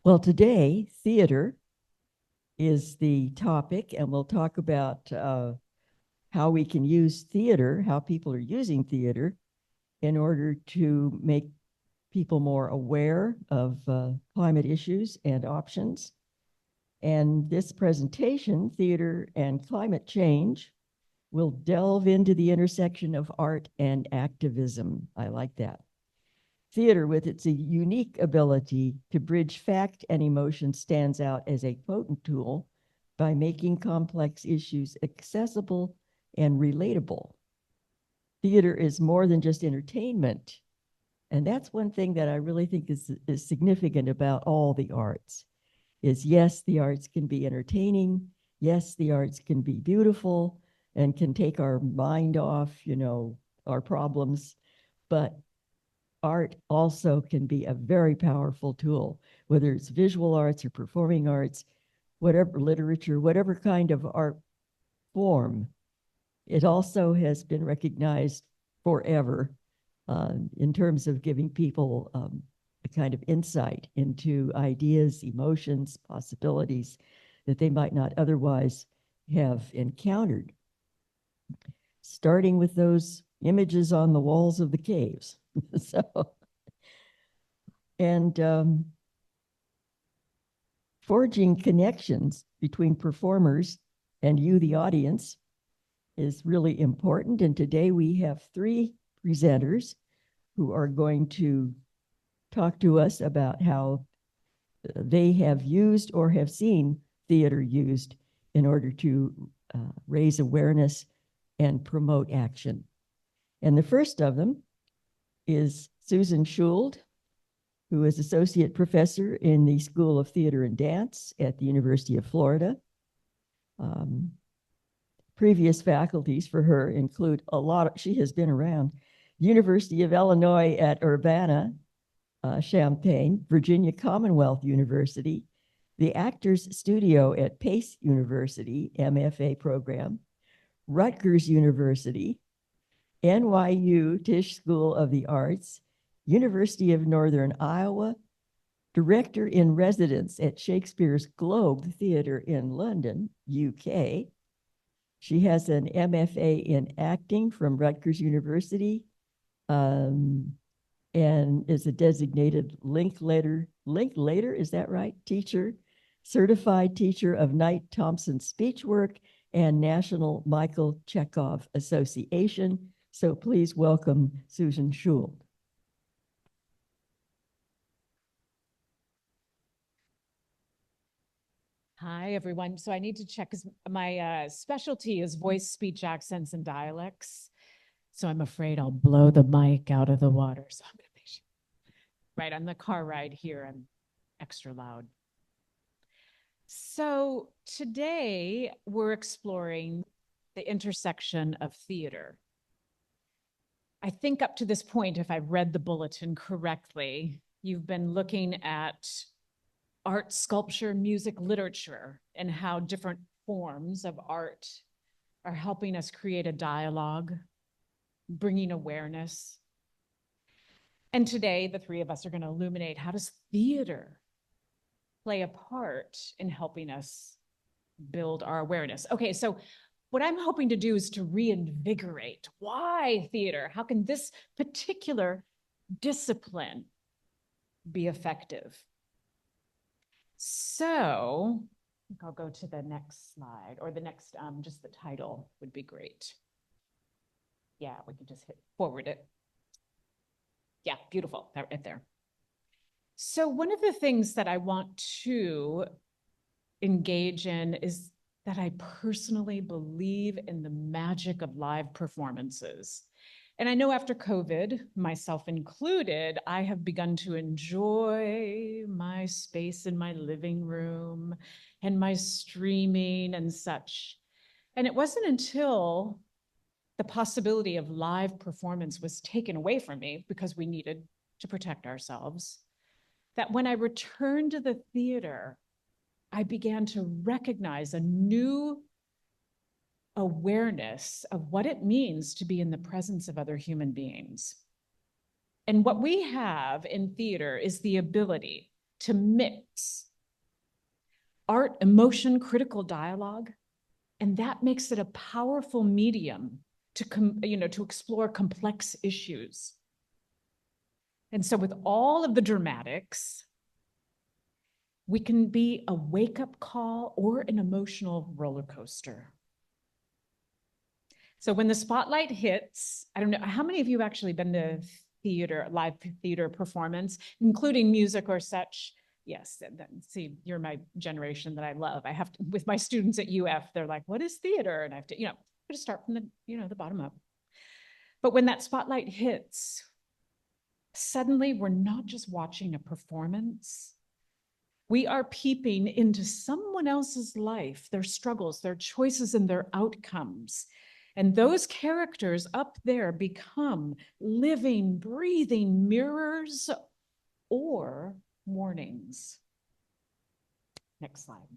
Well, today, theater is the topic, and we'll talk about how we can use theater, how people are using theater in order to make people more aware of climate issues and options. And this presentation, Theater and Climate Change, will delve into the intersection of art and activism. I like that. Theater, with its unique ability to bridge fact and emotion, stands out as a potent tool by making complex issues accessible and relatable. Theater is more than just entertainment. And that's one thing that I really think is significant about all the arts is yes, the arts can be entertaining. Yes, the arts can be beautiful and can take our mind off, our problems. But art also can be a very powerful tool, whether it's visual arts or performing arts, whatever literature, whatever kind of art form. It also has been recognized forever in terms of giving people a kind of insight into ideas, emotions, possibilities that they might not otherwise have encountered. Starting with those images on the walls of the caves. And forging connections between performers and you, the audience, is really important. And today we have three presenters who are going to talk to us about how they have used or have seen theater used in order to raise awareness and promote action. And the first of them is Susan Schuld, who is associate professor in the School of Theater and Dance at the University of Florida. Previous faculties for her include she has been around, University of Illinois at Urbana, Champaign, Virginia Commonwealth University, the Actors Studio at Pace University, MFA program, Rutgers University, NYU Tisch School of the Arts, University of Northern Iowa, director in residence at Shakespeare's Globe Theatre in London, UK. She has an MFA in acting from Rutgers University, and is a designated Linklater, is that right? Teacher, certified teacher of Knight Thompson speech work and National Michael Chekhov Association. So please welcome Susan Schuld. Hi, everyone. So I need to check because my specialty is voice, speech, accents, and dialects. So I'm afraid I'll blow the mic out of the water. So I'm going to make sure. Right on the car ride here, I'm extra loud. So today we're exploring the intersection of theater. I think up to this point, if I've read the bulletin correctly, you've been looking at art, sculpture, music, literature, and how different forms of art are helping us create a dialogue, bringing awareness. And today, the three of us are going to illuminate how does theater play a part in helping us build our awareness. Okay, so what I'm hoping to do is to reinvigorate why theater? How can this particular discipline be effective? So I think I'll go to the next slide, or the next, just the title would be great. Yeah, we can just hit forward it. Yeah, beautiful, right there. So one of the things that I want to engage in is that I personally believe in the magic of live performances. And I know after COVID, myself included, I have begun to enjoy my space in my living room and my streaming and such. And it wasn't until the possibility of live performance was taken away from me because we needed to protect ourselves, that when I returned to the theater, I began to recognize a new awareness of what it means to be in the presence of other human beings. And what we have in theater is the ability to mix art, emotion, critical dialogue, and that makes it a powerful medium to explore complex issues. And so with all of the dramatics, we can be a wake-up call or an emotional roller coaster. So when the spotlight hits, I don't know, how many of you have actually been to theater, live theater performance, including music or such? Yes, see, you're my generation that I love. I have to, with my students at UF, they're like, what is theater? And I have to, just start from the bottom up. But when that spotlight hits, suddenly we're not just watching a performance. We are peeping into someone else's life, their struggles, their choices, and their outcomes. And those characters up there become living, breathing mirrors or warnings. Next slide.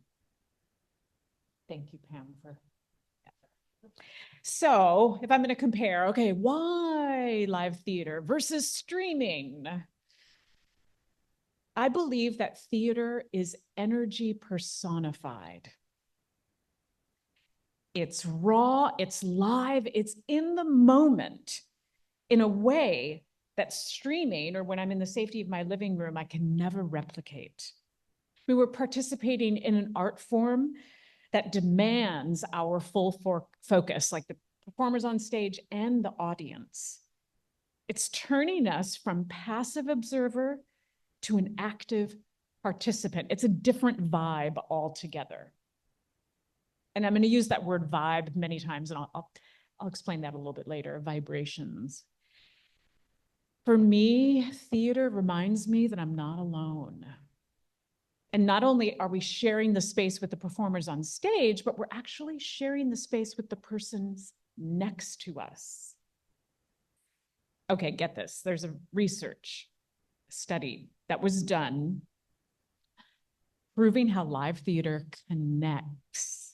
Thank you, Pam, for that. So if I'm going to compare, okay, why live theater versus streaming? I believe that theater is energy personified. It's raw, it's live, it's in the moment in a way that streaming, or when I'm in the safety of my living room, I can never replicate. We were participating in an art form that demands our full focus, like the performers on stage and the audience. It's turning us from passive observer to an active participant. It's a different vibe altogether. And I'm going to use that word vibe many times, and I'll explain that a little bit later, vibrations. For me, theater reminds me that I'm not alone. And not only are we sharing the space with the performers on stage, but we're actually sharing the space with the persons next to us. Okay, get this. There's a research study that was done proving how live theater connects.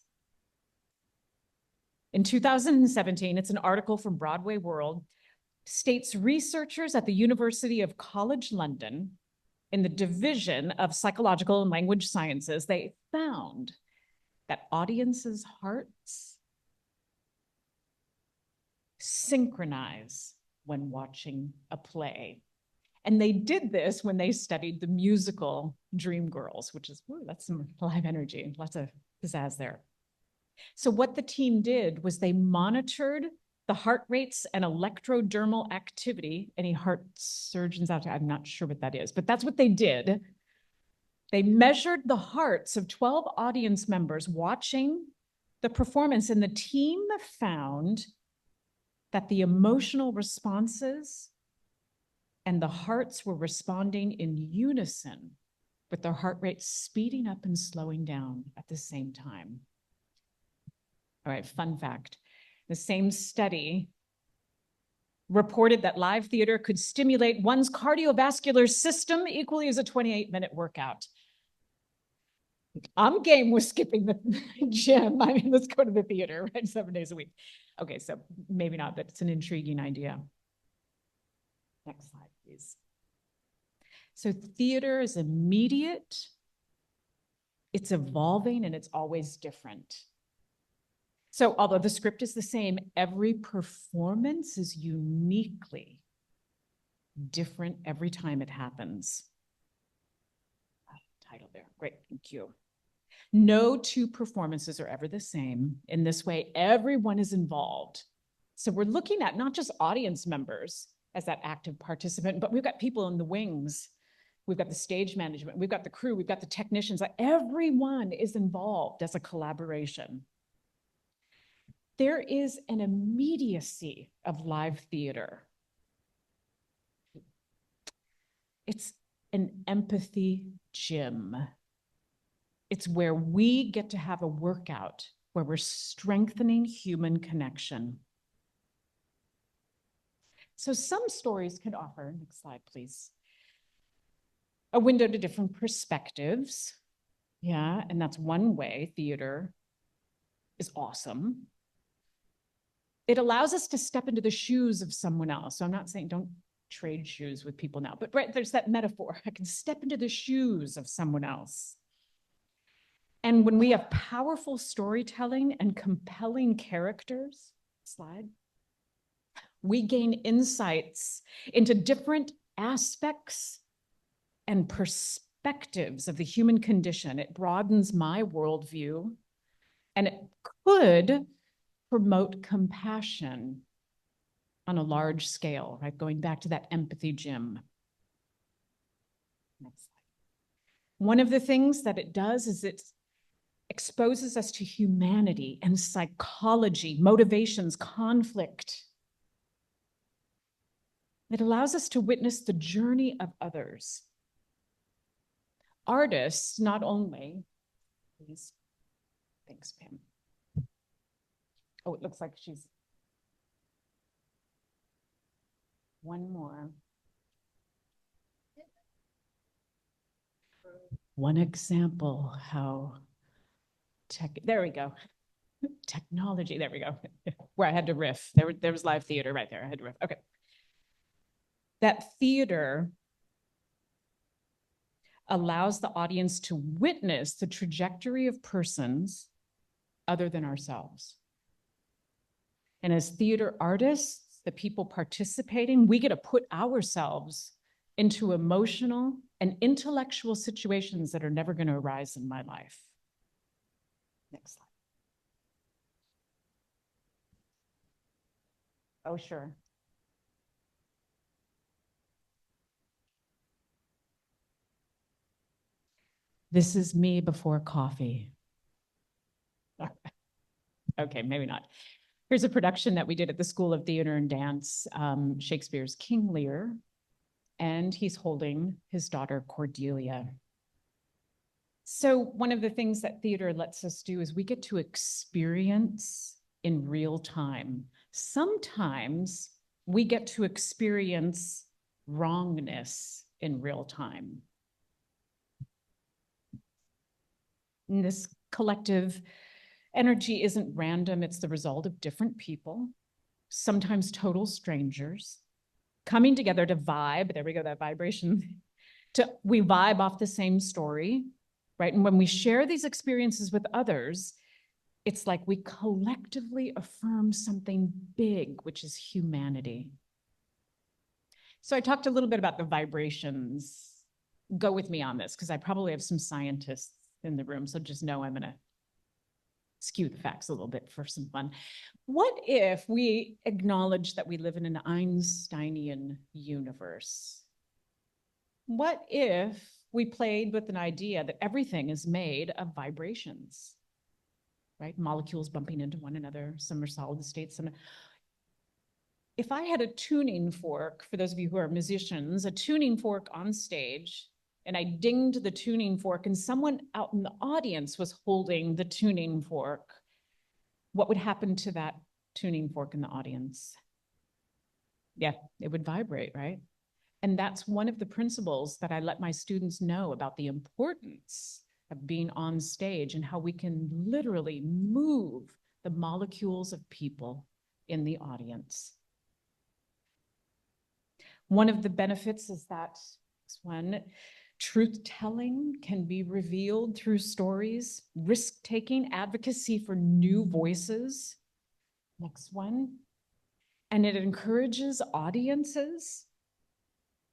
In 2017, it's an article from Broadway World, states researchers at the University of College London in the Division of Psychological and Language Sciences, they found that audiences' hearts synchronize when watching a play. And they did this when they studied the musical Dreamgirls, which is, that's some live energy, lots of pizzazz there. So what the team did was they monitored the heart rates and electrodermal activity. Any heart surgeons out there? I'm not sure what that is, but that's what they did. They measured the hearts of 12 audience members watching the performance, and the team found that the emotional responses and the hearts were responding in unison, with their heart rates speeding up and slowing down at the same time. All right, fun fact. The same study reported that live theater could stimulate one's cardiovascular system equally as a 28-minute workout. I'm game with skipping the gym. I mean, let's go to the theater, right? 7 days a week. Okay, so maybe not, but it's an intriguing idea. Next slide, please. So theater is immediate, it's evolving, and it's always different. So although the script is the same, every performance is uniquely different every time it happens. Title there, great, thank you. No two performances are ever the same. In this way, everyone is involved. So we're looking at not just audience members as that active participant, but we've got people in the wings. We've got the stage management, we've got the crew, we've got the technicians. Everyone is involved as a collaboration. There is an immediacy of live theater. It's an empathy gym. It's where we get to have a workout where we're strengthening human connection. So some stories can offer, next slide, please, a window to different perspectives. Yeah, and that's one way theater is awesome. It allows us to step into the shoes of someone else. So I'm not saying don't trade shoes with people now. But right, there's that metaphor. I can step into the shoes of someone else. And when we have powerful storytelling and compelling characters, slide, we gain insights into different aspects and perspectives of the human condition. It broadens my worldview, and it could promote compassion on a large scale, right? Going back to that empathy gym. Next slide. One of the things that it does is it exposes us to humanity and psychology, motivations, conflict. It allows us to witness the journey of others. Artists not only, please, thanks, Pam. Oh, it looks like she's one more. One example how there we go. Technology, there we go. Where I had to riff. There was live theater right there. I had to riff. Okay. That theater allows the audience to witness the trajectory of persons other than ourselves. And as theater artists, the people participating, we get to put ourselves into emotional and intellectual situations that are never going to arise in my life. Next slide. Oh, sure. This is me before coffee. Okay, maybe not. Here's a production that we did at the School of Theater and Dance, Shakespeare's King Lear, and he's holding his daughter Cordelia. So one of the things that theater lets us do is we get to experience in real time. Sometimes we get to experience wrongness in real time. And this collective energy isn't random. It's the result of different people, sometimes total strangers, coming together to vibe. There we go, that vibration. We vibe off the same story, right? And when we share these experiences with others, it's like we collectively affirm something big, which is humanity. So I talked a little bit about the vibrations. Go with me on this, because I probably have some scientists in the room, so just know I'm going to skew the facts a little bit for some fun. What if we acknowledge that we live in an Einsteinian universe? What if we played with an idea that everything is made of vibrations, right? Molecules bumping into one another, some are solid states. If I had a tuning fork, for those of you who are musicians, a tuning fork on stage, and I dinged the tuning fork and someone out in the audience was holding the tuning fork, what would happen to that tuning fork in the audience? Yeah, it would vibrate, right? And that's one of the principles that I let my students know about the importance of being on stage and how we can literally move the molecules of people in the audience. One of the benefits is that one, truth-telling can be revealed through stories, risk-taking, advocacy for new voices. Next one. And it encourages audiences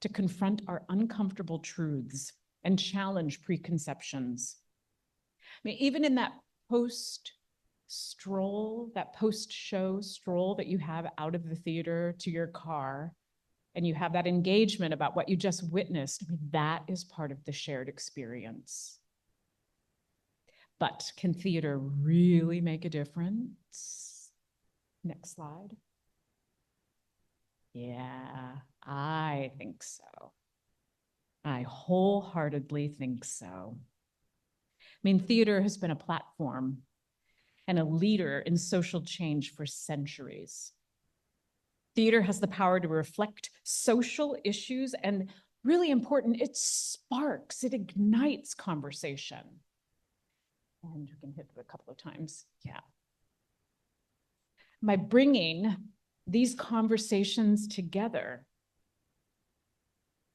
to confront our uncomfortable truths and challenge preconceptions. I mean, even in that post-stroll, that post-show stroll that you have out of the theater to your car, and you have that engagement about what you just witnessed, I mean, that is part of the shared experience. But can theater really make a difference? Next slide. Yeah, I think so. I wholeheartedly think so. I mean, theater has been a platform and a leader in social change for centuries. Theater has the power to reflect social issues, and really important, it sparks, it ignites conversation. And you can hit it a couple of times, yeah. By bringing these conversations together,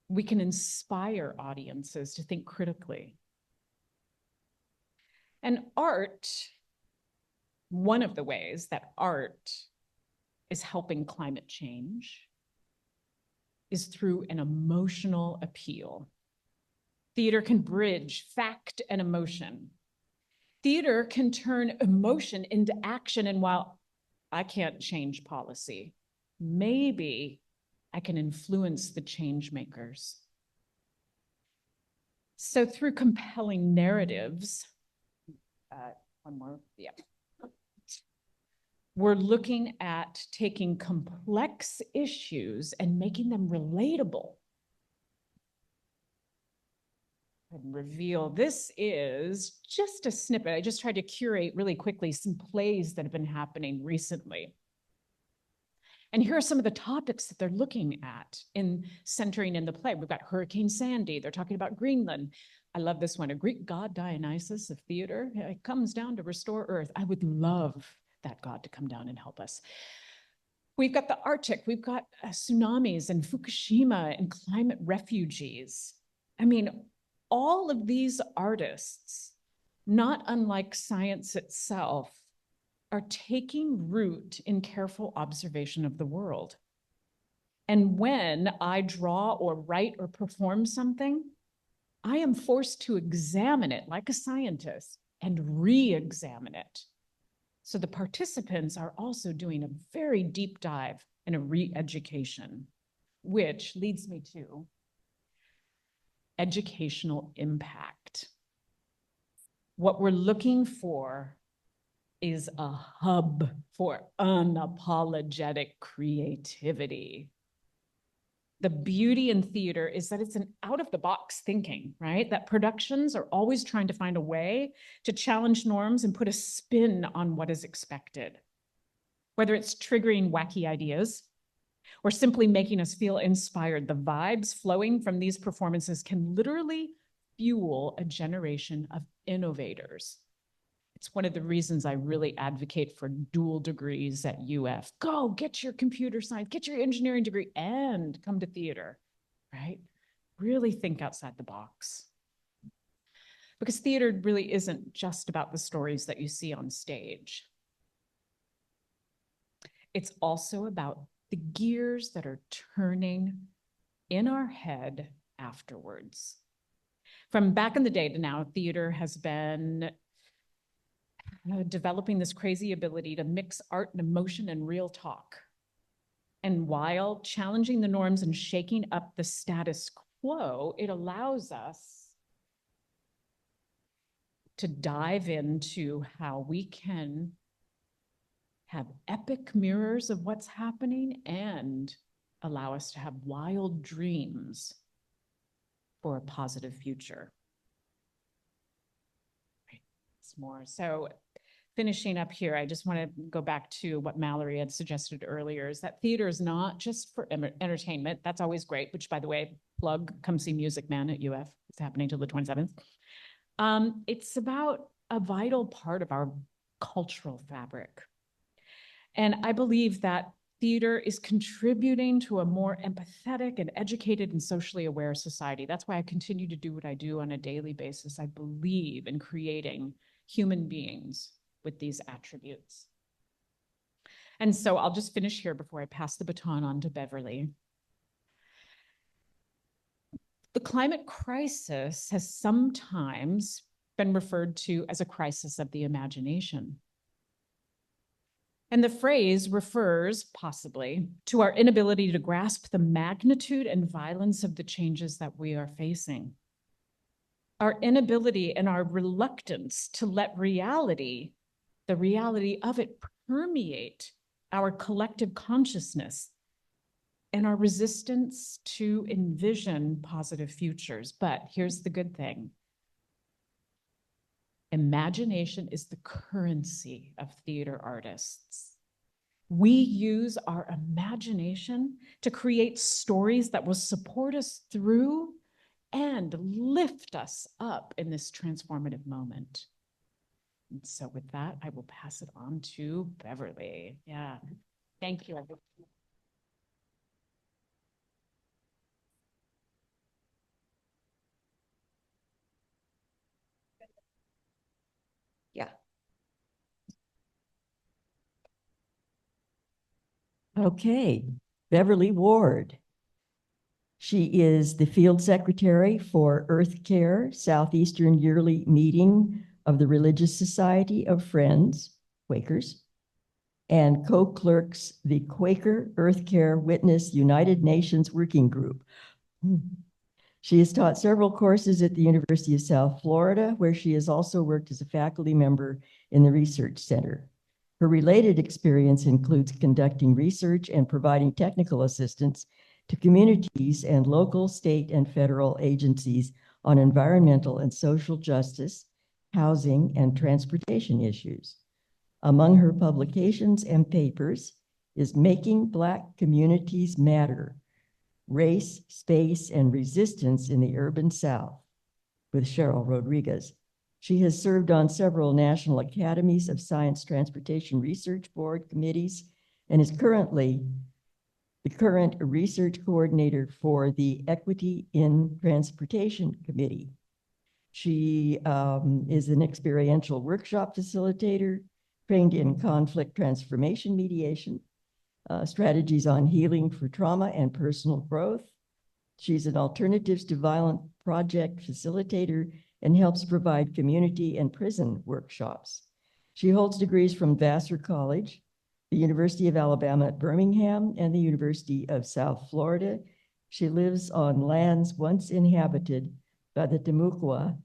We can inspire audiences to think critically. And art, one of the ways that art is helping climate change is through an emotional appeal. Theater can bridge fact and emotion. Theater can turn emotion into action. And while I can't change policy, maybe I can influence the change makers. So through compelling narratives, one more, yeah. We're looking at taking complex issues and making them relatable. And reveal, this is just a snippet. I just tried to curate really quickly some plays that have been happening recently. And here are some of the topics that they're looking at in centering in the play. We've got Hurricane Sandy. They're talking about Greenland. I love this one. A Greek god Dionysus of theater. It comes down to restore Earth. I would love that god to come down and help us. We've got the Arctic. We've got tsunamis and Fukushima and climate refugees. I mean, all of these artists, not unlike science itself, are taking root in careful observation of the world. And when I draw or write or perform something, I am forced to examine it like a scientist and re-examine it. So the participants are also doing a very deep dive and a re-education, which leads me to educational impact. What we're looking for is a hub for unapologetic creativity. The beauty in theater is that it's an out-of-the-box thinking, right? That productions are always trying to find a way to challenge norms and put a spin on what is expected. Whether it's triggering wacky ideas or simply making us feel inspired, the vibes flowing from these performances can literally fuel a generation of innovators. It's one of the reasons I really advocate for dual degrees at UF. Go get your computer science, get your engineering degree, and come to theater, right? Really think outside the box. Because theater really isn't just about the stories that you see on stage. It's also about the gears that are turning in our head afterwards. From back in the day to now, theater has been developing this crazy ability to mix art and emotion and real talk. And while challenging the norms and shaking up the status quo, it allows us to dive into how we can have epic mirrors of what's happening and allow us to have wild dreams for a positive future. Right. It's more. So finishing up here, I just want to go back to what Mallory had suggested earlier, is that theater is not just for entertainment. That's always great, which, by the way, plug, come see Music Man at UF. It's happening till the 27th. It's about a vital part of our cultural fabric. And I believe that theater is contributing to a more empathetic and educated and socially aware society. That's why I continue to do what I do on a daily basis. I believe in creating human beings with these attributes. And so I'll just finish here before I pass the baton on to Beverly. The climate crisis has sometimes been referred to as a crisis of the imagination. And the phrase refers, possibly, to our inability to grasp the magnitude and violence of the changes that we are facing. Our inability and our reluctance to let reality, the reality of it, permeate our collective consciousness, and our resistance to envision positive futures. But here's the good thing. Imagination is the currency of theater artists. We use our imagination to create stories that will support us through and lift us up in this transformative moment. And so with that, I will pass it on to Beverly. Yeah, thank you. Okay, Beverly Ward. She is the field secretary for Earth Care Southeastern Yearly Meeting of the Religious Society of Friends, Quakers, and co-clerks the Quaker Earth Care Witness United Nations Working Group. She has taught several courses at the University of South Florida, where she has also worked as a faculty member in the Research Center. Her related experience includes conducting research and providing technical assistance to communities and local, state, and federal agencies on environmental and social justice, housing, and transportation issues. Among her publications and papers is Making Black Communities Matter: Race, Space, and Resistance in the Urban South, with Cheryl Rodriguez. She has served on several National Academies of Science Transportation Research Board committees and is currently the current research coordinator for the Equity in Transportation Committee. She is an experiential workshop facilitator, trained in conflict transformation mediation, strategies on healing for trauma and personal growth. She's an Alternatives to Violence project facilitator and helps provide community and prison workshops. She holds degrees from Vassar College, the University of Alabama at Birmingham, and the University of South Florida. She lives on lands once inhabited by the Timucua,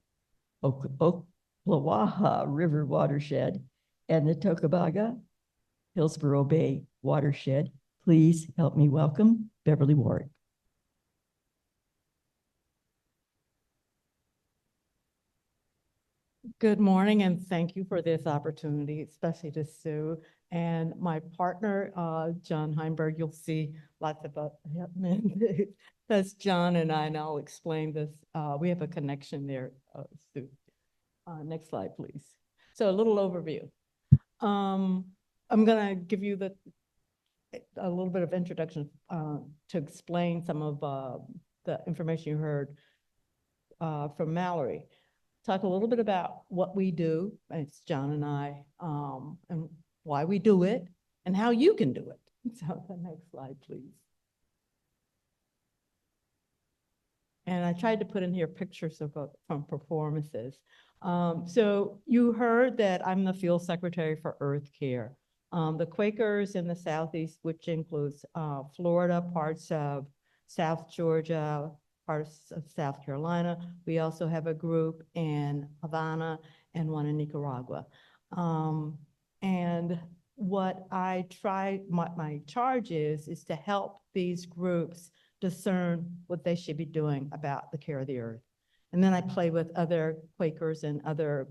Ocklawaha River watershed and the Tocobaga, Hillsborough Bay watershed. Please help me welcome Beverly Ward. Good morning, and thank you for this opportunity, especially to Sue and my partner, John Heimberg. You'll see lots of that's John and I, and I'll explain this. We have a connection there, Sue. Next slide, please. So a little overview. I'm gonna give you a little bit of introduction to explain some of the information you heard from Mallory. Talk a little bit about what we do, it's John and I, and why we do it, and how you can do it. So the next slide, please. And I tried to put in here pictures of from performances. So you heard that I'm the field secretary for Earth Care. The Quakers in the Southeast, which includes Florida, parts of South Georgia, parts of South Carolina. We also have a group in Havana and one in Nicaragua. And what I try, my charge is to help these groups discern what they should be doing about the care of the earth. And then I play with other Quakers and other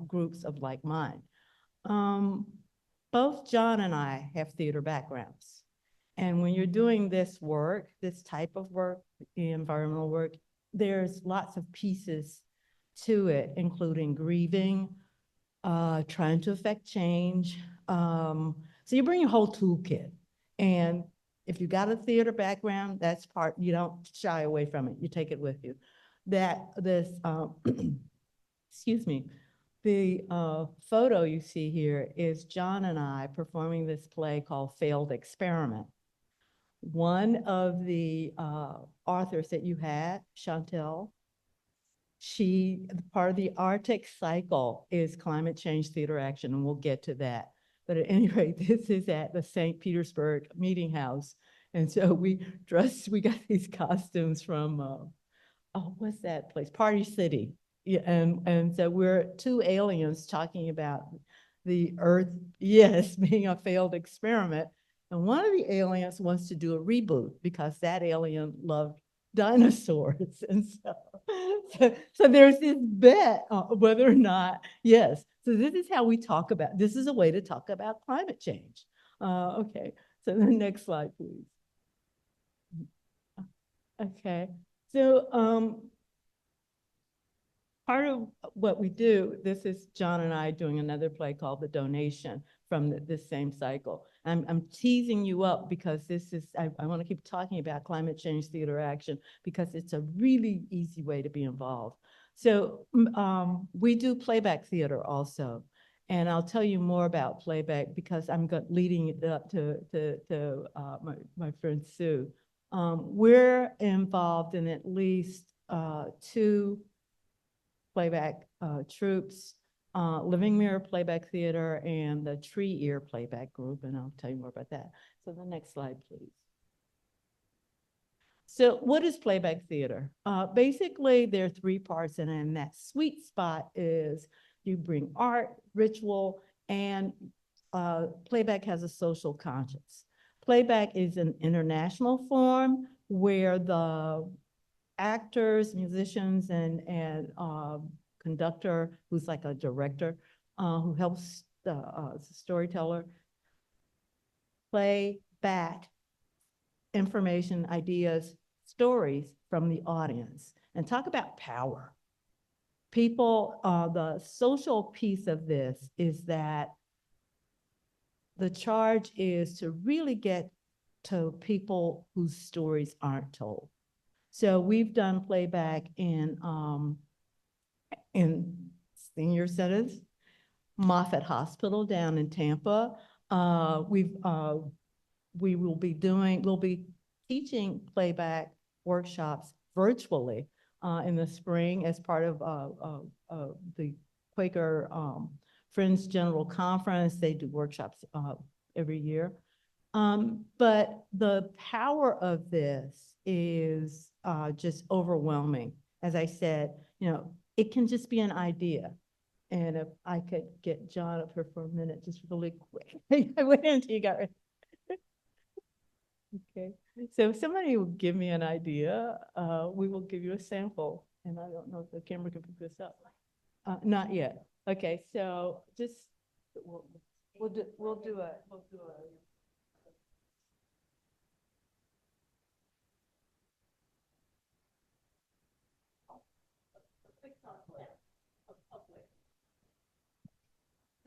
groups of like mind. Both John and I have theater backgrounds. And when you're doing this work, this type of work, environmental work, there's lots of pieces to it, including grieving, trying to affect change. So you bring your whole toolkit. And if you got a theater background, that's part, you don't shy away from it. You take it with you. Excuse me, the photo you see here is John and I performing this play called Failed Experiment. One of the authors that you had, Chantel, part of the Arctic cycle is climate change theater action, and we'll get to that. But at any rate, this is at the St. Petersburg Meeting House. And so we got these costumes from, what's that place? Party City. Yeah, and so we're two aliens talking about the Earth, yes, being a failed experiment. And one of the aliens wants to do a reboot because that alien loved dinosaurs. And so there's this bet whether or not, yes. So this is how we talk about, this is a way to talk about climate change. Okay, so the next slide, please. Okay, so part of what we do, this is John and I doing another play called The Donation from this same cycle. I'm teasing you up because this is, I want to keep talking about climate change theater action because it's a really easy way to be involved. So we do playback theater also. And I'll tell you more about playback because I'm leading it up to my friend Sue. We're involved in at least 2 playback troops, Living Mirror Playback Theater and the Tree Ear Playback Group, and I'll tell you more about that. So the next slide, please. So what is playback theater? Basically, there are 3 parts, and that sweet spot is you bring art, ritual, and playback has a social conscience. Playback is an international form where the actors, musicians, and conductor, who's like a director, who helps the storyteller, play back information, ideas, stories from the audience. And talk about power. People, the social piece of this is that the charge is to really get to people whose stories aren't told. So we've done playback in senior centers, Moffitt Hospital down in Tampa. We'll be teaching playback workshops virtually in the spring as part of the Quaker Friends General Conference. They do workshops every year. But the power of this is just overwhelming. As I said, it can just be an idea. And if I could get John up here for a minute, just really quick. I went until you got ready. Okay, so if somebody will give me an idea, we will give you a sample. And I don't know if the camera can pick this up. Not yet. Okay, so just we'll do a.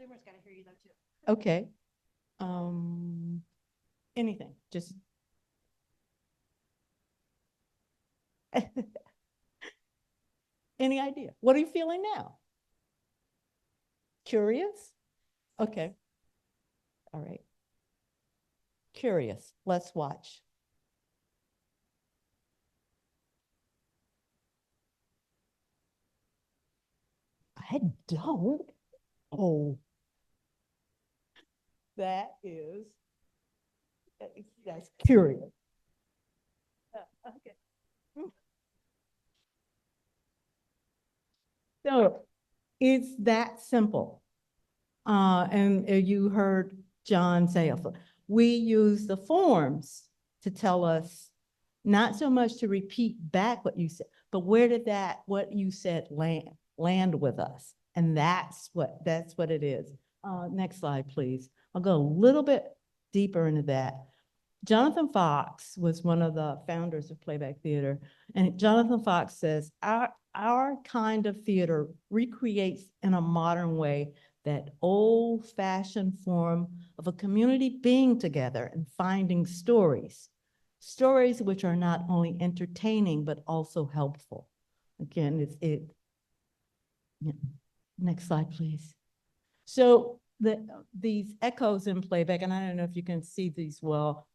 Zoomers gotta hear you though too. Okay. Anything, just. Any idea? What are you feeling now? Curious? Okay. All right. Curious. Let's watch. I don't. Oh. That's curious. Okay. So it's that simple. And you heard John say, we use the forms to tell us not so much to repeat back what you said, but where did what you said land with us? And that's what it is. Next slide, please. I'll go a little bit deeper into that. Jonathan Fox was one of the founders of Playback Theater, and Jonathan Fox says, our kind of theater recreates in a modern way that old-fashioned form of a community being together and finding stories which are not only entertaining, but also helpful. Again, yeah. Next slide, please. So these echoes in playback, and I don't know if you can see these well,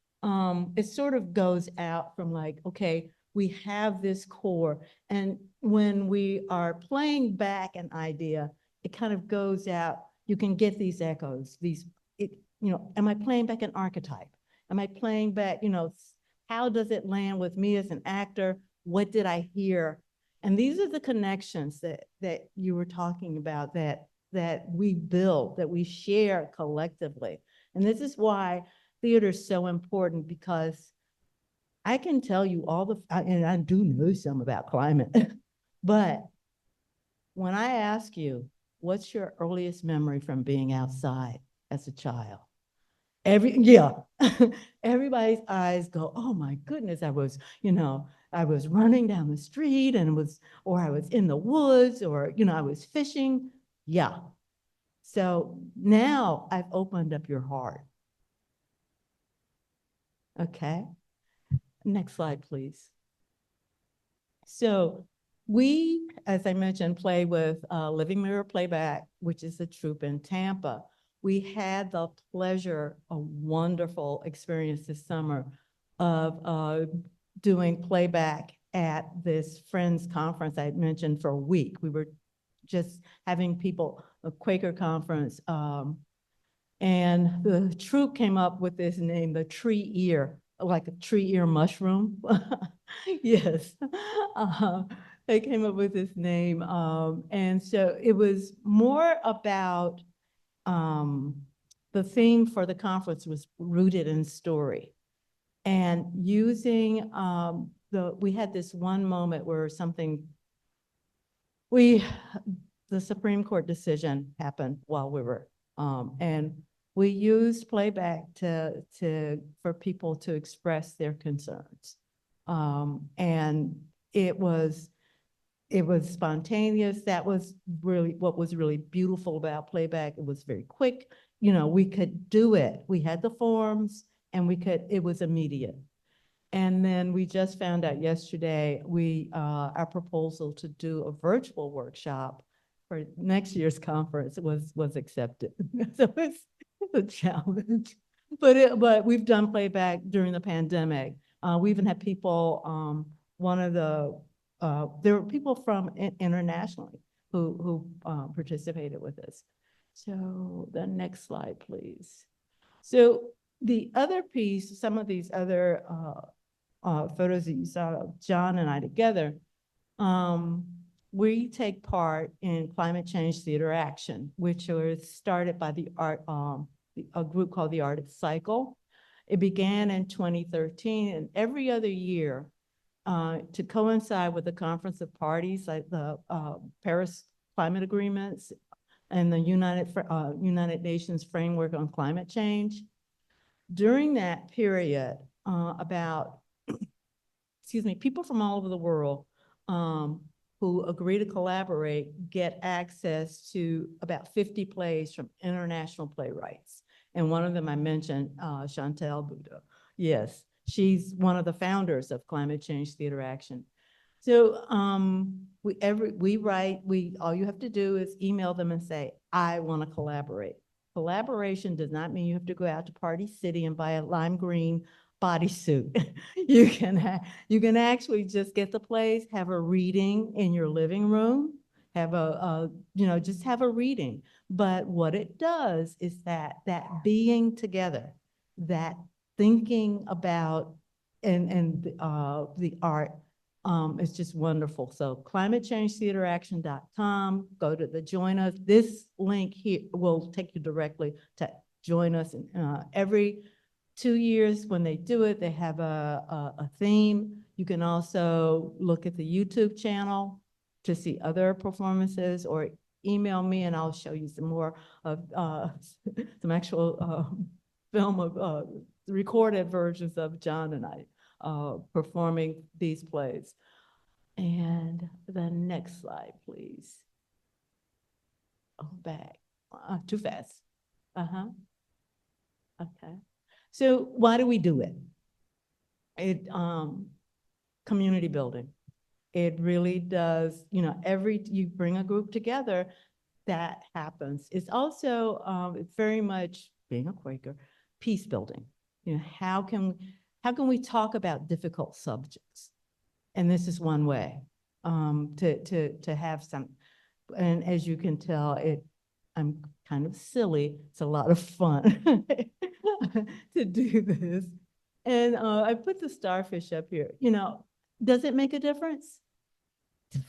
it sort of goes out from like, okay, we have this core, and when we are playing back an idea, it kind of goes out. You can get these echoes, am I playing back an archetype? Am I playing back, how does it land with me as an actor? What did I hear? And these are the connections that you were talking about that we build, that we share collectively. And this is why theater is so important, because I can tell you and I do know some about climate, but when I ask you, what's your earliest memory from being outside as a child? Everybody's eyes go, oh my goodness, I was running down the street or I was in the woods, or, I was fishing. Yeah. So now I've opened up your heart. Okay. Next slide, please. So We, as I mentioned, play with Living Mirror Playback, which is a troupe in Tampa. We had the pleasure, a wonderful experience this summer of doing playback at this Friends Conference I had mentioned for a week. We were just having people, a Quaker conference, and the troupe came up with this name, the tree ear, like a tree ear mushroom. Yes. They came up with this name. And so it was more about the theme for the conference was rooted in story. And using we had this one moment where the Supreme Court decision happened while we were, and we used playback for people to express their concerns. And it was spontaneous. That was really what was really beautiful about playback. It was very quick. You know, we could do it. We had the forms and it was immediate. And then we just found out yesterday, our proposal to do a virtual workshop for next year's conference was accepted. So it's a challenge. But we've done playback during the pandemic. We even had people, there were people from internationally who participated with us. So the next slide, please. So the other piece, some of these other photos that you saw of John and I together, we take part in Climate Change Theater Action, which was started by a group called the Arctic Cycle. It began in 2013, and every other year, to coincide with the Conference of Parties, like the Paris Climate Agreements and the United Nations Framework on Climate Change. During that period, people from all over the world who agree to collaborate get access to about 50 plays from international playwrights. And one of them I mentioned, Chantal Buda. Yes, she's one of the founders of Climate Change Theater Action. So all you have to do is email them and say, I want to collaborate. Collaboration does not mean you have to go out to Party City and buy a lime green bodysuit. You can actually just get the plays, have a reading in your living room, just have a reading. But what it does is that being together, that thinking about and the art is just wonderful. So climatechangetheateraction.com, go to the join us. This link here will take you directly to join us. Every 2 years when they do it, they have a theme. You can also look at the YouTube channel to see other performances, or email me and I'll show you some more of some actual film of recorded versions of John and I performing these plays. And the next slide, please. Oh, back. Too fast. Okay. So why do we do it? Community building. It really does, you bring a group together, that happens. It's also very much, being a Quaker, peace building. How can we talk about difficult subjects? And this is one way to have some, and as you can tell, I'm kind of silly. It's a lot of fun to do this. And I put the starfish up here. Does it make a difference?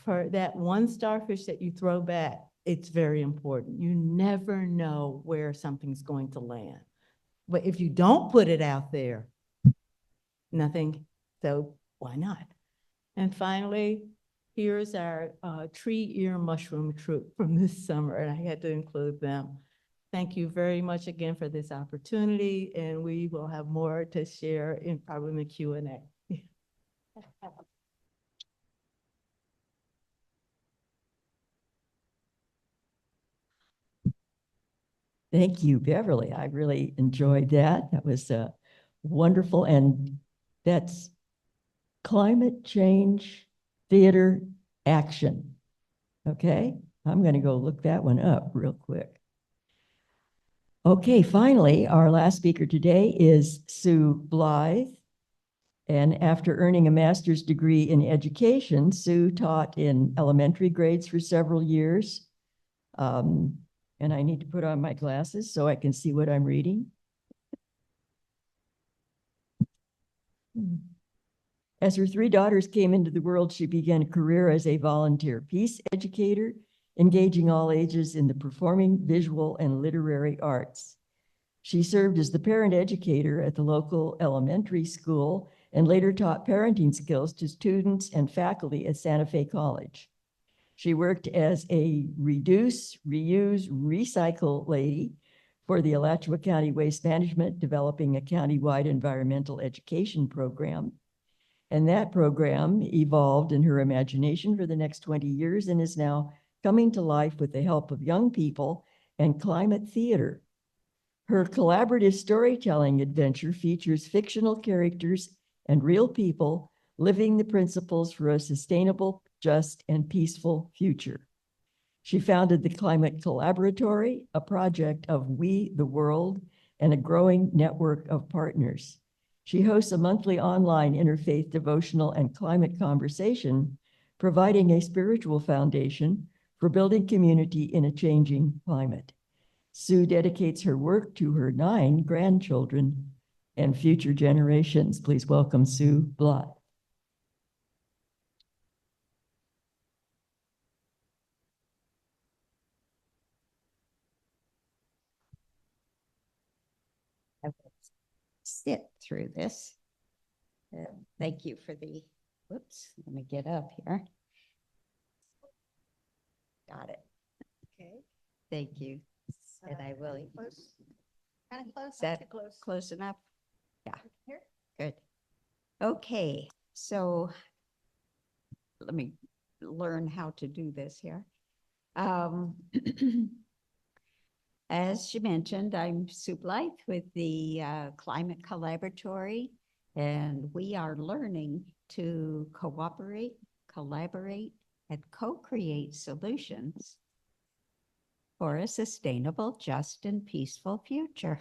For that one starfish that you throw back, it's very important. You never know where something's going to land. But if you don't put it out there, nothing, so why not? And finally, here's our tree ear mushroom troupe from this summer, and I had to include them. Thank you very much again for this opportunity, and we will have more to share in probably in the Q&A. Thank you, Beverly. I really enjoyed that. That was wonderful. And that's Climate Change Theater action. Okay, I'm going to go look that one up real quick. Okay, finally, our last speaker today is Sue Blythe. And after earning a master's degree in education, Sue taught in elementary grades for several years. And I need to put on my glasses so I can see what I'm reading. As her three daughters came into the world, she began a career as a volunteer peace educator, engaging all ages in the performing, visual, and literary arts. She served as the parent educator at the local elementary school and later taught parenting skills to students and faculty at Santa Fe College. She worked as a reduce, reuse, recycle lady for the Alachua County Waste Management, developing a countywide environmental education program. And that program evolved in her imagination for the next 20 years and is now coming to life with the help of young people and climate theater. Her collaborative storytelling adventure features fictional characters and real people living the principles for a sustainable, just, and peaceful future. She founded the Climate Collaboratory, a project of We the World and a growing network of partners. She hosts a monthly online interfaith devotional and climate conversation, providing a spiritual foundation for building community in a changing climate. Sue dedicates her work to her 9 grandchildren and future generations. Please welcome Sue Blythe. I will sit through this. Thank you for the, whoops, let me get up here. Got it. Okay. Thank you. And I will. Close. Kind of close. Is that not too close. close enough? Yeah, Here. good. Okay, so let me learn how to do this here. As she mentioned, I'm Sue Blythe with the Climate Collaboratory, and we are learning to cooperate, collaborate, and co-create solutions for a sustainable, just, and peaceful future.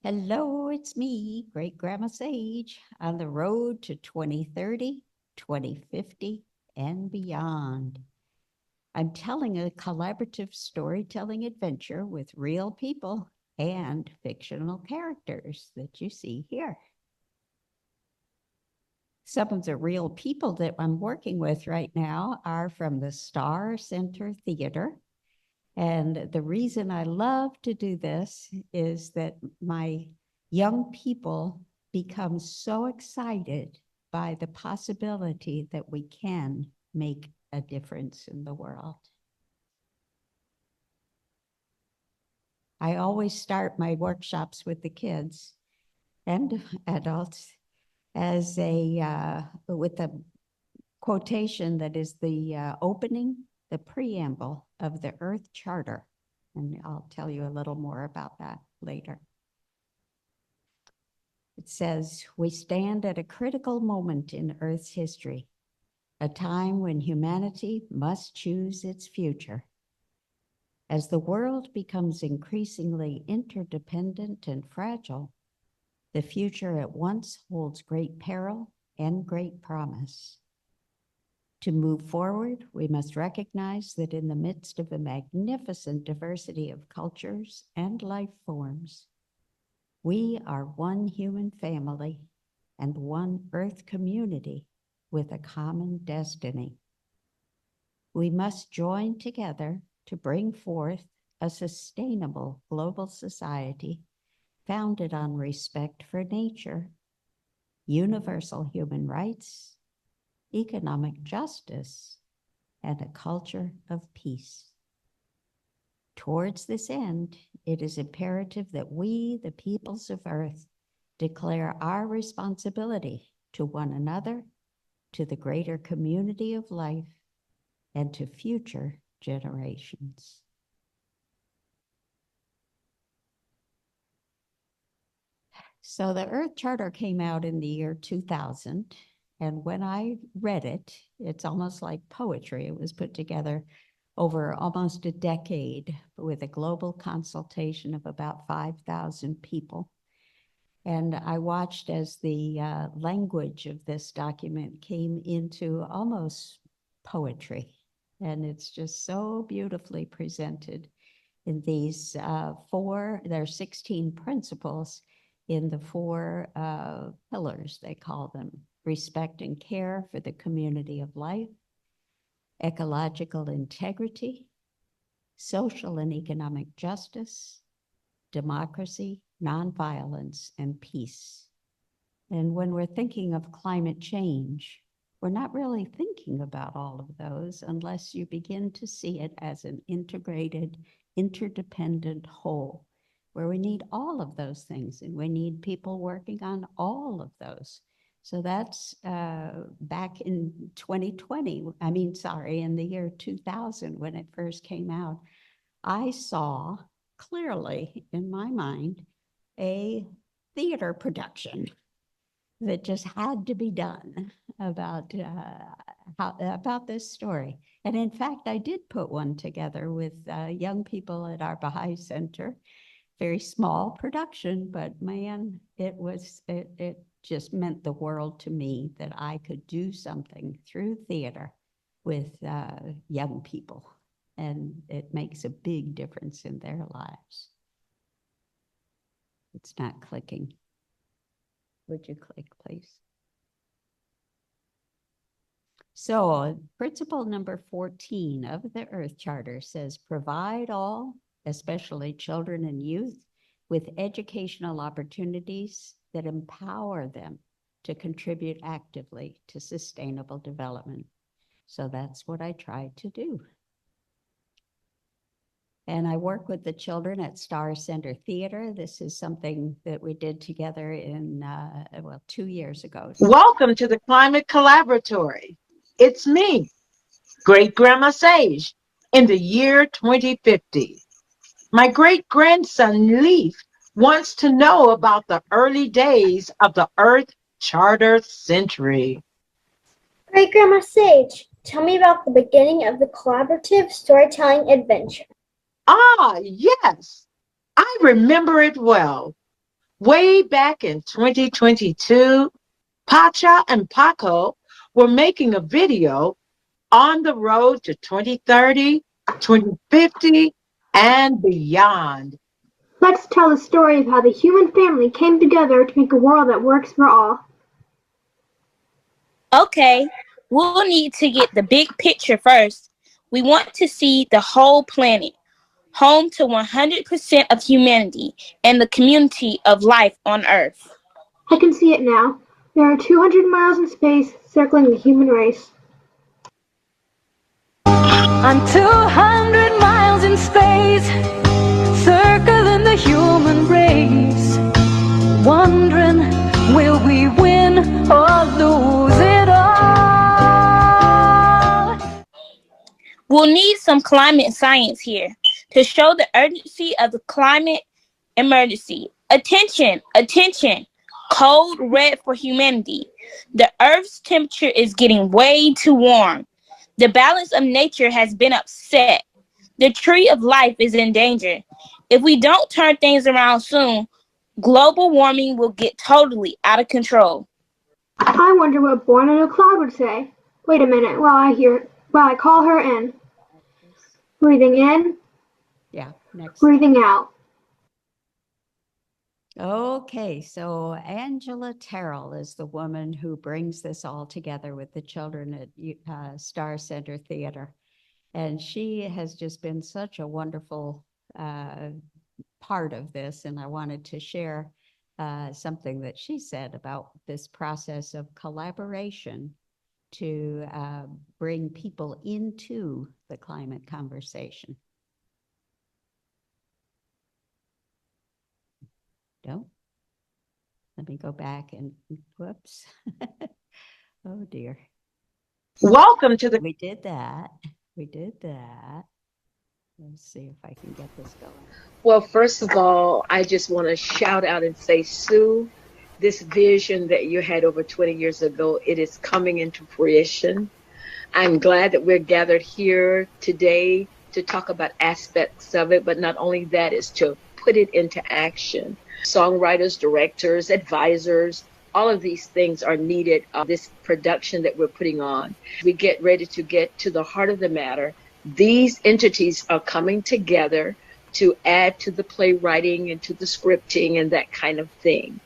Hello, it's me, Great Grandma Sage, on the road to 2030, 2050, and beyond. I'm telling a collaborative storytelling adventure with real people and fictional characters that you see here. Some of the real people that I'm working with right now are from the Star Center Theater. And the reason I love to do this is that my young people become so excited by the possibility that we can make a difference in the world. I always start my workshops with the kids and adults as with a quotation that is the opening, the preamble of the Earth Charter. And I'll tell you a little more about that later. It says, we stand at a critical moment in Earth's history, a time when humanity must choose its future. As the world becomes increasingly interdependent and fragile, the future at once holds great peril and great promise. To move forward, we must recognize that in the midst of a magnificent diversity of cultures and life forms, we are one human family and one Earth community with a common destiny. We must join together to bring forth a sustainable global society founded on respect for nature, universal human rights, economic justice, and a culture of peace. Towards this end, it is imperative that we, the peoples of Earth, declare our responsibility to one another, to the greater community of life, and to future generations. So the Earth Charter came out in the year 2000, And when I read it, it's almost like poetry. It was put together over almost a decade with a global consultation of about 5,000 people. And I watched as the language of this document came into almost poetry. And it's just so beautifully presented in these there are 16 principles in the four pillars, they call them: respect and care for the community of life, ecological integrity, social and economic justice, democracy, nonviolence, and peace. And when we're thinking of climate change, we're not really thinking about all of those unless you begin to see it as an integrated, interdependent whole, where we need all of those things and we need people working on all of those. So that's back in 2020, in the year 2000, when it first came out, I saw clearly in my mind a theater production that just had to be done about about this story. And in fact, I did put one together with young people at our Baha'i Center. Very small production, but man, it just meant the world to me that I could do something through theater with young people. And it makes a big difference in their lives. It's not clicking. Would you click, please? So principle number 14 of the Earth Charter says, provide all, especially children and youth, with educational opportunities that empower them to contribute actively to sustainable development. So that's what I tried to do. And I work with the children at Star Center Theater. This is something that we did together in, 2 years ago. Welcome to the Climate Collaboratory. It's me, Great Grandma Sage, in the year 2050. My great grandson Leaf wants to know about the early days of the Earth Charter Century. Great Grandma Sage, tell me about the beginning of the collaborative storytelling adventure. Ah, yes, I remember it well. Way back in 2022, Pacha and Paco were making a video on the road to 2030, 2050, and beyond. Let's tell the story of how the human family came together to make a world that works for all. Okay, we'll need to get the big picture first. We want to see the whole planet, home to 100% of humanity and the community of life on Earth. I can see it now. There are 200 miles in space circling the human race. I'm 200 miles in space, circling the human race, wondering, will we win or lose it all? We'll need some climate science here to show the urgency of the climate emergency. Attention, attention, code red for humanity. The Earth's temperature is getting way too warm. The balance of nature has been upset. The tree of life is in danger. If we don't turn things around soon, global warming will get totally out of control. I wonder what Born in a Cloud would say. Wait a minute while I call her in. Breathing in, Yeah, next. breathing out. Okay, so Angela Terrell is the woman who brings this all together with the children at Star Center Theater. And she has just been such a wonderful part of this. And I wanted to share something that she said about this process of collaboration to bring people into the climate conversation. No? Let me go back and whoops. Oh dear. Welcome to the We did that. We did that. Let's see if I can get this going. Well, first of all, I just want to shout out and say, Sue, this vision that you had over 20 years ago, it is coming into fruition. I'm glad that we're gathered here today to talk about aspects of it, but not only that, is to put it into action. Songwriters, directors, advisors, all of these things are needed. This production that we're putting on, we get ready to get to the heart of the matter. These entities are coming together to add to the playwriting and to the scripting and that kind of thing.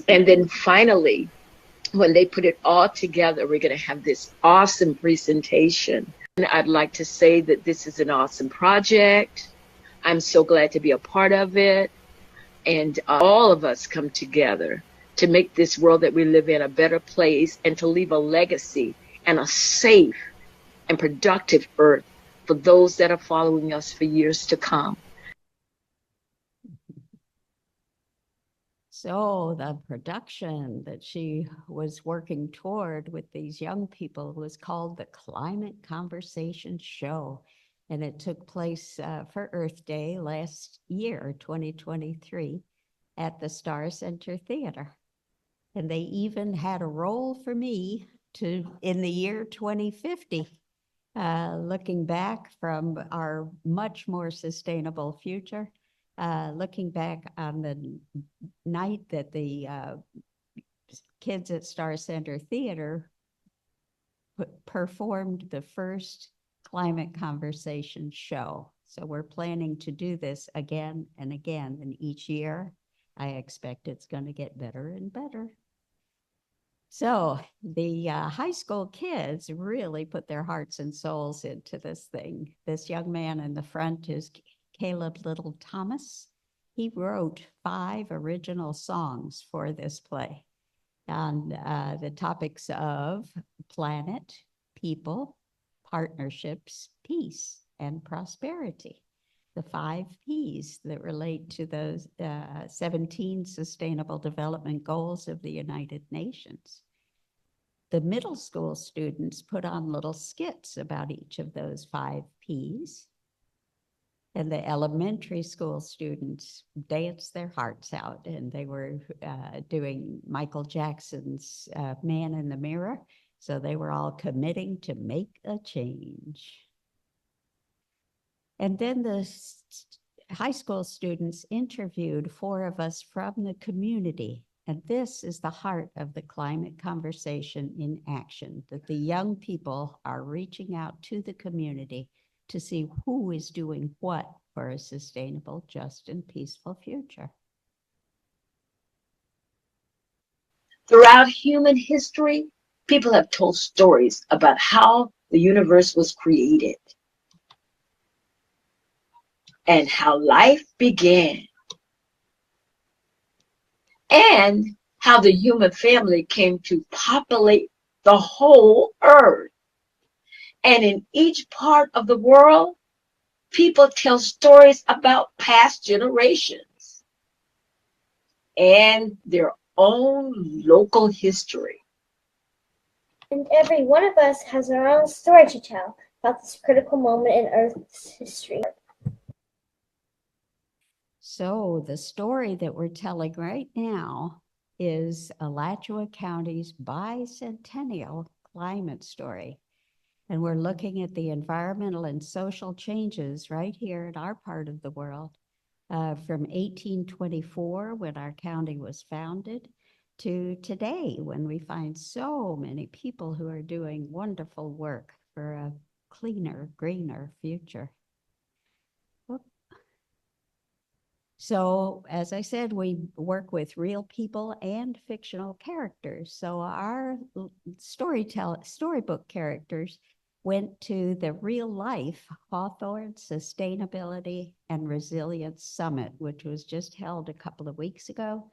And then finally, when they put it all together, we're going to have this awesome presentation. And I'd like to say that this is an awesome project. I'm so glad to be a part of it. And all of us come together to make this world that we live in a better place and to leave a legacy and a safe and productive earth for those that are following us for years to come. So the production that she was working toward with these young people was called the Climate Conversation Show. And it took place for Earth Day last year, 2023, at the Star Center Theater. And they even had a role for me in the year 2050, looking back from our much more sustainable future. Looking back on the night that the kids at Star Center Theater performed the first climate conversation show. So we're planning to do this again and again, and each year I expect it's going to get better and better. So the high school kids really put their hearts and souls into this thing. This young man in the front is Caleb Little Thomas. He wrote 5 original songs for this play on the topics of planet, people, partnerships, peace, and prosperity. The 5 Ps that relate to those 17 Sustainable Development Goals of the United Nations. The middle school students put on little skits about each of those 5 Ps. And the elementary school students danced their hearts out, and they were doing Michael Jackson's Man in the Mirror. So they were all committing to make a change. And then the high school students interviewed 4 of us from the community. And this is the heart of the climate conversation in action, that the young people are reaching out to the community to see who is doing what for a sustainable, just, and peaceful future. Throughout human history, people have told stories about how the universe was created and how life began, and how the human family came to populate the whole earth. And in each part of the world, people tell stories about past generations and their own local history. And every one of us has our own story to tell about this critical moment in Earth's history. So the story that we're telling right now is Alachua County's bicentennial climate story. And we're looking at the environmental and social changes right here in our part of the world from 1824, when our county was founded, to today, when we find so many people who are doing wonderful work for a cleaner, greener future. So, as I said, we work with real people and fictional characters. So our storybook characters went to the Real Life Hawthorne Sustainability and Resilience Summit, which was just held a couple of weeks ago.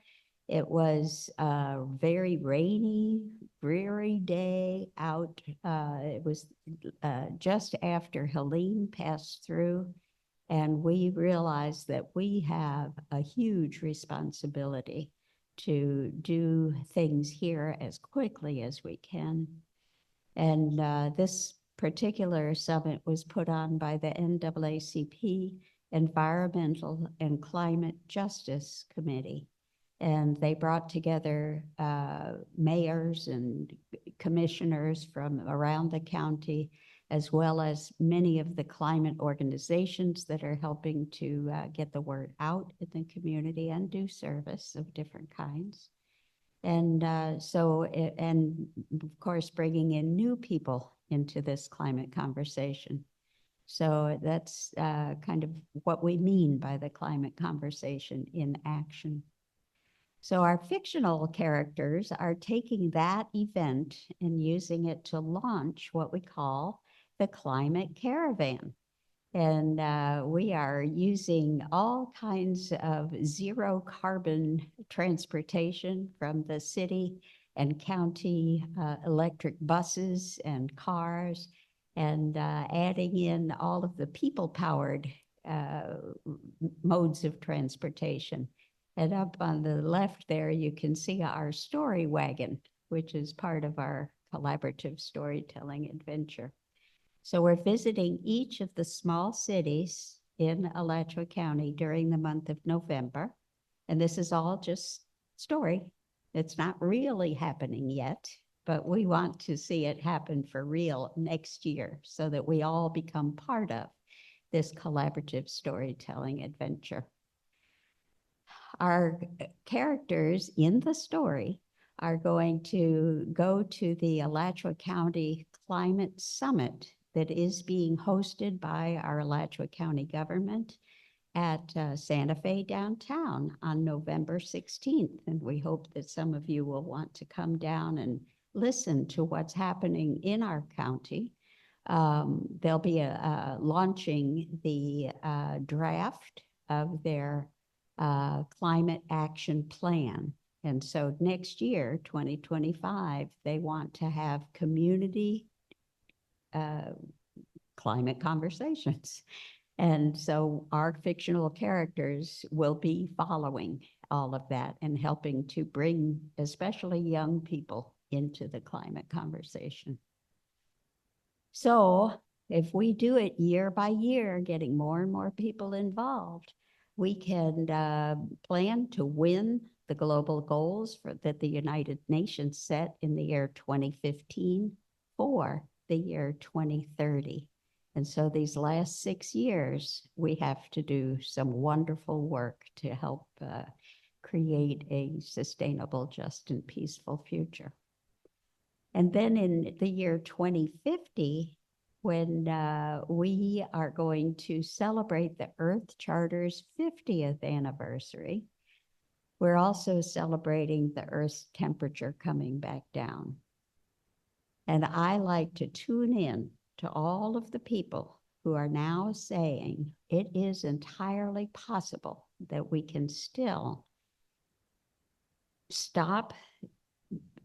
It was a very rainy, dreary day out. It was just after Helene passed through. And we realized that we have a huge responsibility to do things here as quickly as we can. And this particular summit was put on by the NAACP Environmental and Climate Justice Committee. And they brought together mayors and commissioners from around the county, as well as many of the climate organizations that are helping to get the word out in the community and do service of different kinds. And and of course, bringing in new people into this climate conversation. So that's kind of what we mean by the climate conversation in action. So our fictional characters are taking that event and using it to launch what we call the Climate Caravan. And we are using all kinds of zero carbon transportation from the city and county electric buses and cars, and adding in all of the people-powered modes of transportation. And up on the left there, you can see our story wagon, which is part of our collaborative storytelling adventure. So we're visiting each of the small cities in Alachua County during the month of November. And this is all just story. It's not really happening yet, but we want to see it happen for real next year so that we all become part of this collaborative storytelling adventure. Our characters in the story are going to go to the Alachua County Climate Summit that is being hosted by our Alachua County government at Santa Fe downtown on November 16th. And we hope that some of you will want to come down and listen to what's happening in our county. They'll be launching the draft of their climate action plan. And so next year, 2025, they want to have community climate conversations. And so our fictional characters will be following all of that and helping to bring especially young people into the climate conversation. So if we do it year by year, getting more and more people involved, we can plan to win the global goals that the United Nations set in the year 2015 for the year 2030. And so these last 6 years, we have to do some wonderful work to help create a sustainable, just, and peaceful future. And then in the year 2050, when we are going to celebrate the Earth Charter's 50th anniversary, we're also celebrating the Earth's temperature coming back down. And I like to tune in to all of the people who are now saying it is entirely possible that we can still stop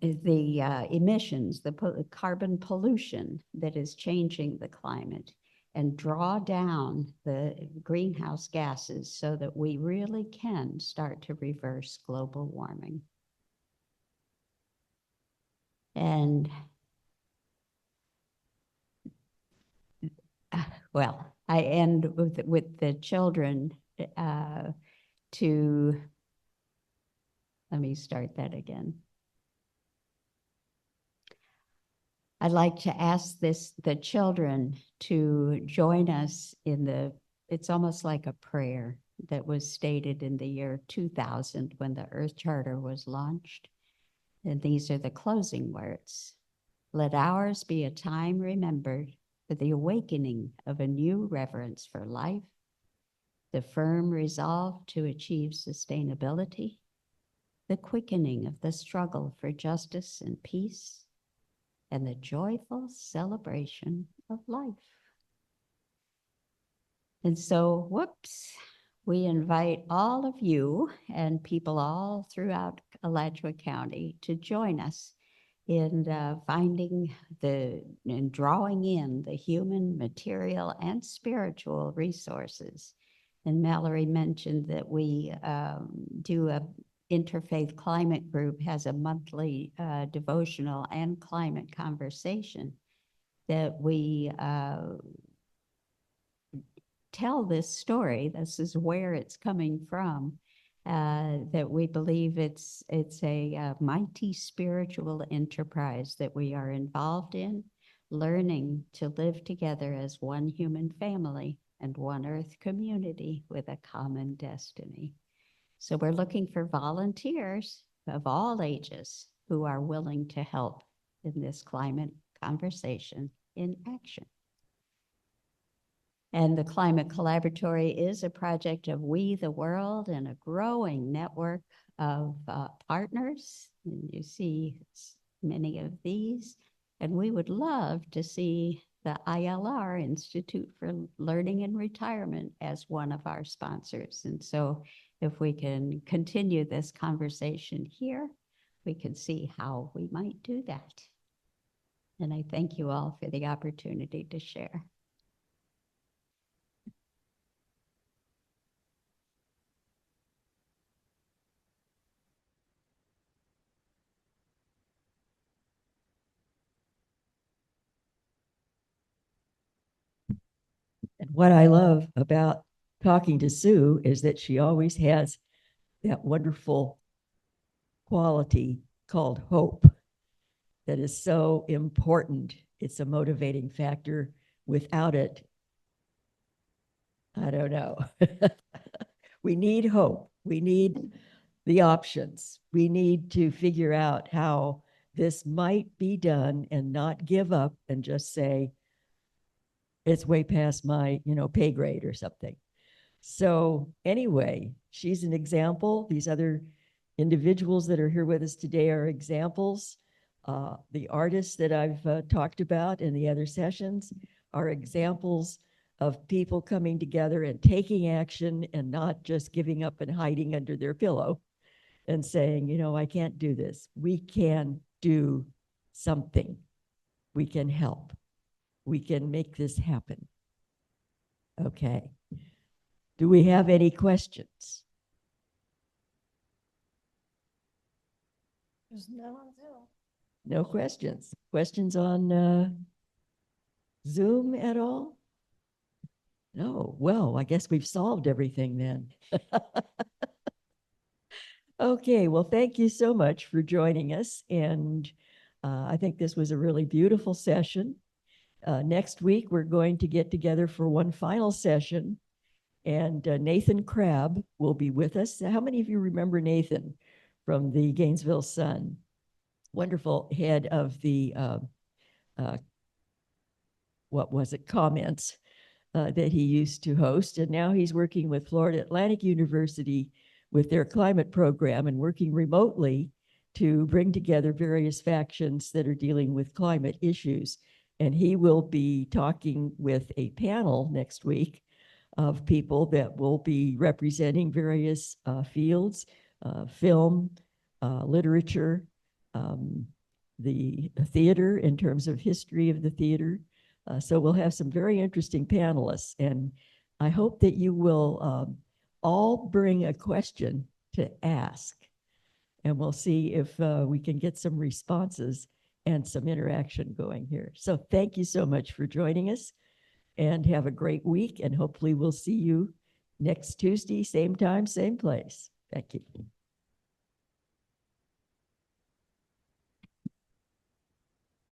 the emissions, the carbon pollution that is changing the climate, and draw down the greenhouse gases so that we really can start to reverse global warming. And well, I end with the children to, let me start that again. I'd like to ask the children to join us in it's almost like a prayer that was stated in the year 2000 when the Earth Charter was launched. And these are the closing words. Let ours be a time remembered for the awakening of a new reverence for life, the firm resolve to achieve sustainability, the quickening of the struggle for justice and peace, and the joyful celebration of life. And so, we invite all of you and people all throughout Alachua County to join us in finding and drawing in the human, material, and spiritual resources. And Mallory mentioned that we do a Interfaith Climate Group has a monthly devotional and climate conversation that we tell this story. This is where it's coming from. that we believe it's a mighty spiritual enterprise that we are involved in, learning to live together as one human family and one earth community with a common destiny. So we're looking for volunteers of all ages who are willing to help in this climate conversation in action. And the Climate Collaboratory is a project of We the World and a growing network of partners. And you see many of these. And we would love to see the ILR, Institute for Learning and Retirement, as one of our sponsors. And so if we can continue this conversation here, we can see how we might do that. And I thank you all for the opportunity to share. And what I love about talking to Sue is that she always has that wonderful quality called hope that is so important. It's a motivating factor. Without it, I don't know. We need hope. We need the options. We need to figure out how this might be done and not give up and just say, it's way past my, pay grade or something. So anyway, she's an example. These other individuals that are here with us today are examples. The artists that I've talked about in the other sessions are examples of people coming together and taking action and not just giving up and hiding under their pillow and saying, I can't do this. We can do something. We can help. We can make this happen. Okay. Do we have any questions? There's no on Zoom. No questions. Questions on Zoom at all? No. Well, I guess we've solved everything then. Okay. Well, thank you so much for joining us. And I think this was a really beautiful session. Next week, we're going to get together for one final session. And Nathan Crabb will be with us. How many of you remember Nathan from the Gainesville Sun? Wonderful head of the, comments that he used to host. And now he's working with Florida Atlantic University with their climate program and working remotely to bring together various factions that are dealing with climate issues. And he will be talking with a panel next week of people that will be representing various fields, film, literature, the theater in terms of history of the theater. So we'll have some very interesting panelists, and I hope that you will all bring a question to ask, and we'll see if we can get some responses and some interaction going here. So thank you so much for joining us, and have a great week, and hopefully we'll see you next Tuesday, same time, same place. Thank you.